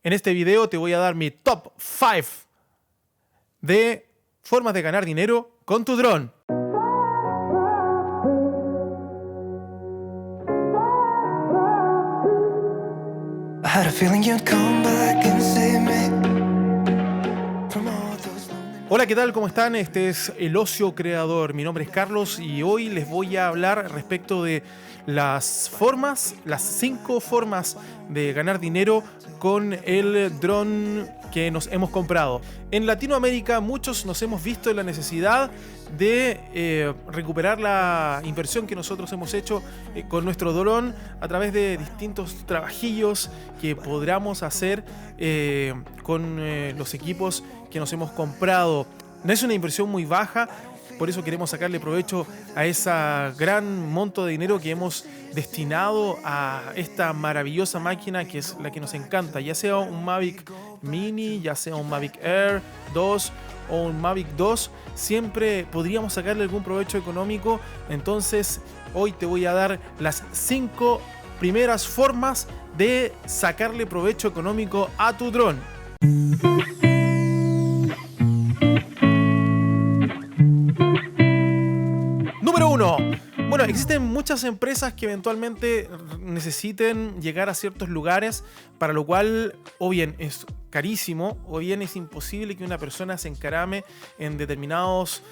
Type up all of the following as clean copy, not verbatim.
En este video te voy a dar mi top 5 de formas de ganar dinero con tu dron. Hola, ¿qué tal? ¿Cómo están? Este es El Ocio Creador. Mi nombre es Carlos y hoy les voy a hablar respecto de las 5 formas de ganar dinero con el dron que nos hemos comprado. En Latinoamérica muchos nos hemos visto en la necesidad de recuperar la inversión que nosotros hemos hecho con nuestro dron a través de distintos trabajillos que podamos hacer con los equipos que nos hemos comprado. No es una inversión muy baja, por eso queremos sacarle provecho a ese gran monto de dinero que hemos destinado a esta maravillosa máquina que es la que nos encanta, ya sea un Mavic Mini, ya sea un Mavic Air 2 o un Mavic 2, siempre podríamos sacarle algún provecho económico. Entonces hoy te voy a dar las 5 primeras formas de sacarle provecho económico a tu dron. Número 1. Bueno, existen muchas empresas que eventualmente necesiten llegar a ciertos lugares, para lo cual o bien es carísimo o bien es imposible que una persona se encarame en determinados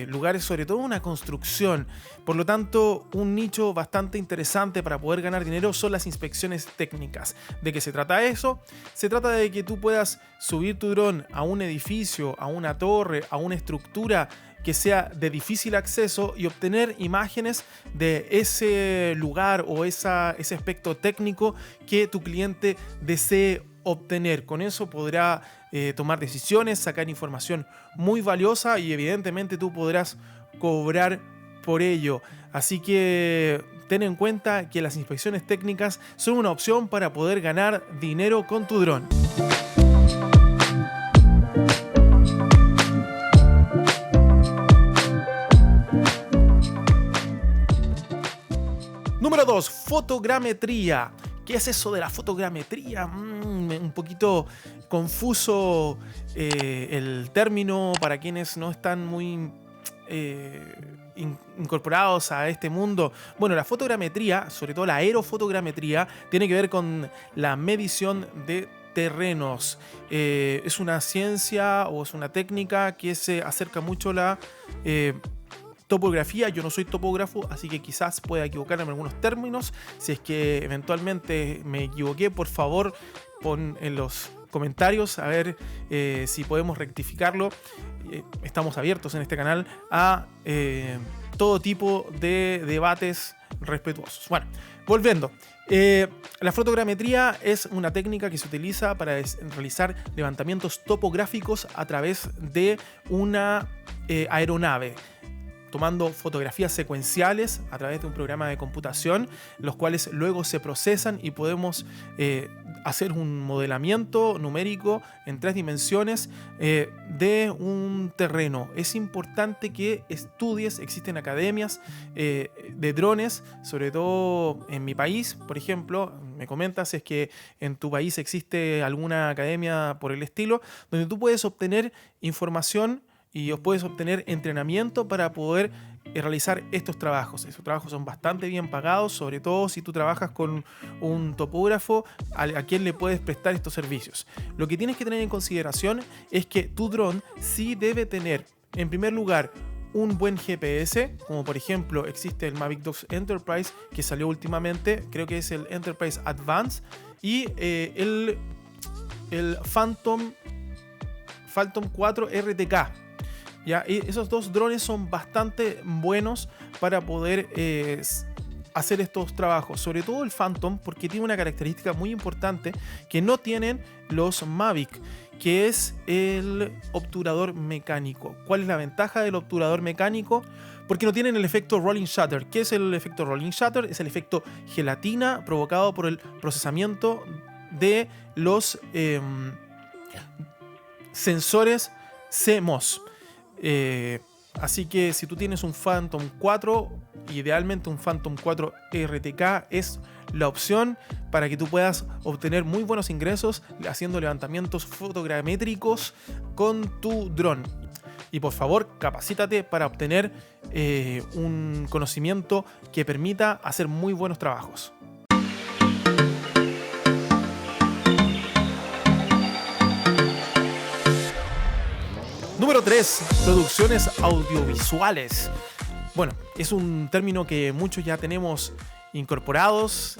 lugares, sobre todo una construcción. Por lo tanto, un nicho bastante interesante para poder ganar dinero son las inspecciones técnicas. ¿De qué se trata eso? Se trata de que tú puedas subir tu dron a un edificio, a una torre, a una estructura que sea de difícil acceso y obtener imágenes de ese lugar o ese aspecto técnico que tu cliente desee obtener. Con eso podrá tomar decisiones, sacar información muy valiosa y evidentemente tú podrás cobrar por ello. Así que ten en cuenta que las inspecciones técnicas son una opción para poder ganar dinero con tu dron. Número 2, fotogrametría. ¿Qué es eso de la fotogrametría? Un poquito confuso el término para quienes no están muy incorporados a este mundo. Bueno, la fotogrametría, sobre todo la aerofotogrametría, tiene que ver con la medición de terrenos. Es una ciencia o es una técnica que se acerca mucho a la topografía. Yo no soy topógrafo, así que quizás pueda equivocarme en algunos términos. Si es que eventualmente me equivoqué, por favor pon en los comentarios a ver si podemos rectificarlo. Estamos abiertos en este canal a todo tipo de debates respetuosos. Bueno, volviendo. La fotogrametría es una técnica que se utiliza para realizar levantamientos topográficos a través de una aeronave, tomando fotografías secuenciales a través de un programa de computación, los cuales luego se procesan y podemos hacer un modelamiento numérico en 3 dimensiones de un terreno. Es importante que estudies, existen academias de drones, sobre todo en mi país, por ejemplo. Me comentas si es que en tu país existe alguna academia por el estilo, donde tú puedes obtener información y os puedes obtener entrenamiento para poder realizar estos trabajos. Estos trabajos son bastante bien pagados, sobre todo si tú trabajas con un topógrafo a quien le puedes prestar estos servicios. Lo que tienes que tener en consideración es que tu dron sí debe tener, en primer lugar, un buen GPS, como por ejemplo existe el Mavic 2 Enterprise que salió últimamente, creo que es el Enterprise Advance, y el Phantom 4 RTK. ¿Ya? Y esos dos drones son bastante buenos para poder hacer estos trabajos, sobre todo el Phantom, porque tiene una característica muy importante que no tienen los Mavic, que es el obturador mecánico. ¿Cuál es la ventaja del obturador mecánico? Porque no tienen el efecto rolling shutter. ¿Qué es el efecto rolling shutter? Es el efecto gelatina provocado por el procesamiento de los sensores CMOS. Así que si tú tienes un Phantom 4 idealmente un Phantom 4 RTK es la opción para que tú puedas obtener muy buenos ingresos haciendo levantamientos fotogramétricos con tu dron. Y por favor, capacítate para obtener un conocimiento que permita hacer muy buenos trabajos. Número 3. Producciones audiovisuales. Bueno, es un término que muchos ya tenemos incorporados.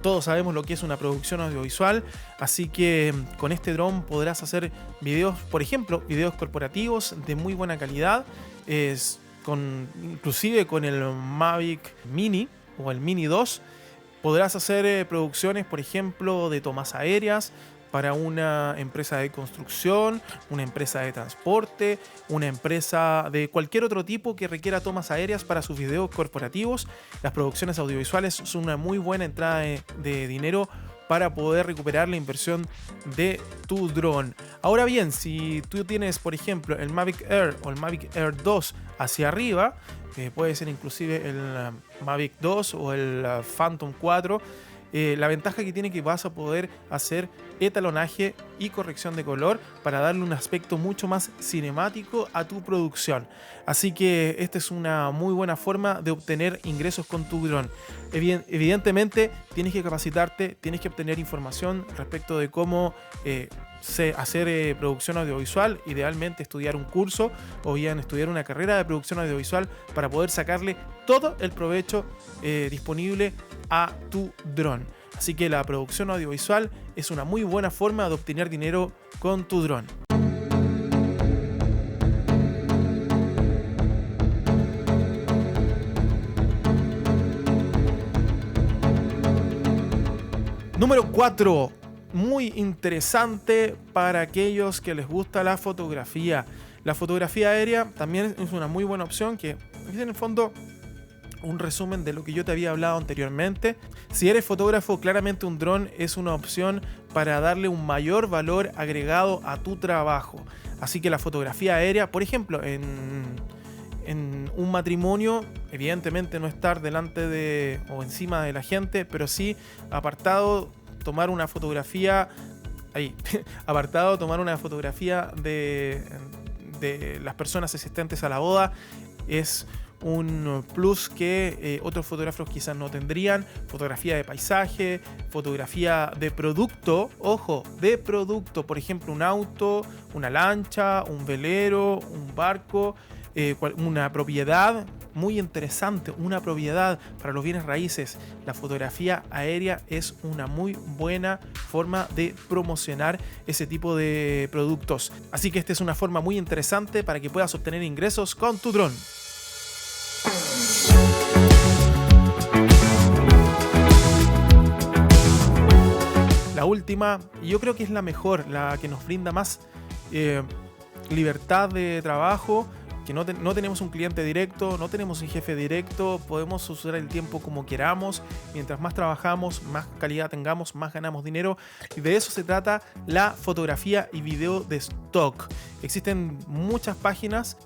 Todos sabemos lo que es una producción audiovisual, así que con este dron podrás hacer videos, por ejemplo, videos corporativos de muy buena calidad, inclusive con el Mavic Mini o el Mini 2. Podrás hacer producciones, por ejemplo, de tomas aéreas para una empresa de construcción, una empresa de transporte, una empresa de cualquier otro tipo que requiera tomas aéreas para sus videos corporativos. Las producciones audiovisuales son una muy buena entrada de dinero para poder recuperar la inversión de tu dron. Ahora bien, si tú tienes, por ejemplo, el Mavic Air o el Mavic Air 2 hacia arriba, puede ser inclusive el Mavic 2 o el Phantom 4, la ventaja que tiene es que vas a poder hacer etalonaje y corrección de color para darle un aspecto mucho más cinemático a tu producción. Así que esta es una muy buena forma de obtener ingresos con tu dron. Evidentemente tienes que capacitarte, tienes que obtener información respecto de cómo hacer producción audiovisual, idealmente estudiar un curso o bien estudiar una carrera de producción audiovisual para poder sacarle todo el provecho disponible a tu dron. Así que la producción audiovisual es una muy buena forma de obtener dinero con tu dron. Número 4. Muy interesante para aquellos que les gusta la fotografía. La fotografía aérea también es una muy buena opción que es en el fondo un resumen de lo que yo te había hablado anteriormente. Si eres fotógrafo, claramente un dron es una opción para darle un mayor valor agregado a tu trabajo. Así que la fotografía aérea, por ejemplo, en un matrimonio, evidentemente no estar delante de o encima de la gente, pero sí apartado, tomar una fotografía de las personas asistentes a la boda es un plus que otros fotógrafos quizás no tendrían. Fotografía de paisaje, fotografía de producto, ojo, de producto, por ejemplo un auto, una lancha, un velero, un barco, una propiedad muy interesante, una propiedad para los bienes raíces. La fotografía aérea es una muy buena forma de promocionar ese tipo de productos. Así que esta es una forma muy interesante para que puedas obtener ingresos con tu dron. La última, y yo creo que es la mejor, la que nos brinda más libertad de trabajo, que no tenemos un cliente directo, no tenemos un jefe directo, podemos usar el tiempo como queramos, mientras más trabajamos, más calidad tengamos, más ganamos dinero, y de eso se trata la fotografía y video de stock. Existen muchas páginas,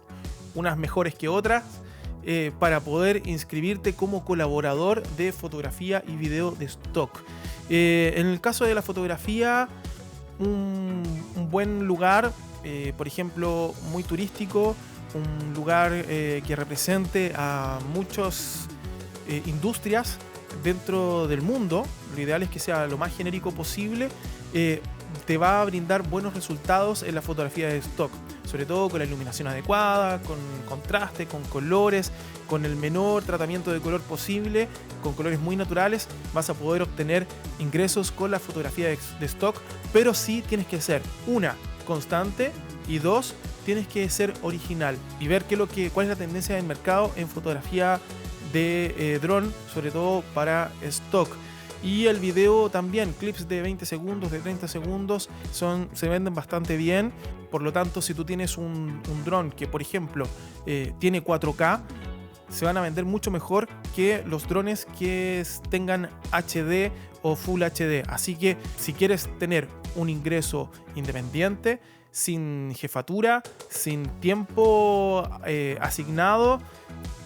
unas mejores que otras, para poder inscribirte como colaborador de fotografía y video de stock. En el caso de la fotografía, un buen lugar, por ejemplo, muy turístico, un lugar que represente a muchas industrias dentro del mundo, lo ideal es que sea lo más genérico posible, te va a brindar buenos resultados en la fotografía de stock, sobre todo con la iluminación adecuada, con contraste, con colores, con el menor tratamiento de color posible, con colores muy naturales. Vas a poder obtener ingresos con la fotografía de stock, pero sí tienes que ser, una, constante, y dos, tienes que ser original y ver cuál es la tendencia del mercado en fotografía de dron, sobre todo para stock. Y el video también, clips de 20 segundos, de 30 segundos, se venden bastante bien. Por lo tanto, si tú tienes un dron que, por ejemplo, tiene 4K, se van a vender mucho mejor que los drones que tengan HD o Full HD. Así que si quieres tener un ingreso independiente, sin jefatura, sin tiempo asignado,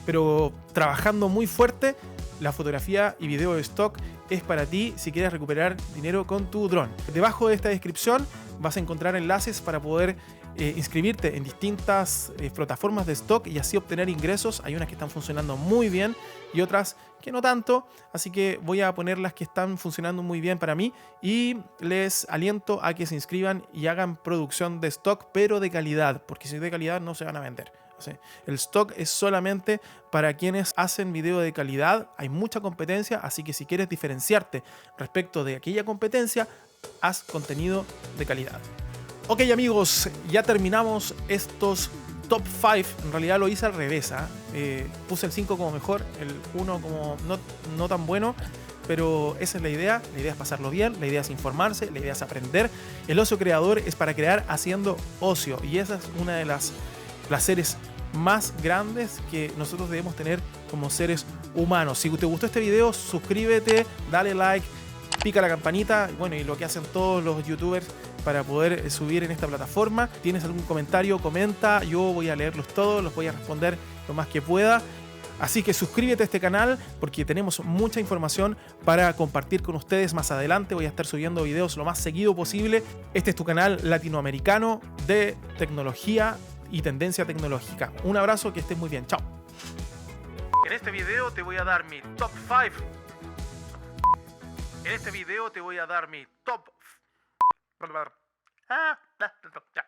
pero trabajando muy fuerte, la fotografía y video de stock es para ti si quieres recuperar dinero con tu dron. Debajo de esta descripción vas a encontrar enlaces para poder inscribirte en distintas plataformas de stock y así obtener ingresos. Hay unas que están funcionando muy bien y otras que no tanto, así que voy a poner las que están funcionando muy bien para mí y les aliento a que se inscriban y hagan producción de stock, pero de calidad, porque si es de calidad no se van a vender. El stock es solamente para quienes hacen video de calidad. Hay mucha competencia, así que si quieres diferenciarte respecto de aquella competencia, haz contenido de calidad. Ok amigos, ya terminamos estos top 5. En realidad lo hice al revés, puse el 5 como mejor, el 1 como no tan bueno, pero esa es la idea es pasarlo bien, la idea es informarse, la idea es aprender. El ocio creador es para crear haciendo ocio y esa es una de las placeres más grandes que nosotros debemos tener como seres humanos. Si te gustó este video, suscríbete, dale like, pica la campanita, bueno, y lo que hacen todos los youtubers para poder subir en esta plataforma. ¿Tienes algún comentario? Comenta, yo voy a leerlos todos, los voy a responder lo más que pueda. Así que suscríbete a este canal porque tenemos mucha información para compartir con ustedes más adelante. Voy a estar subiendo videos lo más seguido posible. Este es tu canal latinoamericano de tecnología y tendencia tecnológica. Un abrazo, que estés muy bien. Chao. En este video te voy a dar mi top 5. En este video te voy a dar mi top... Ya.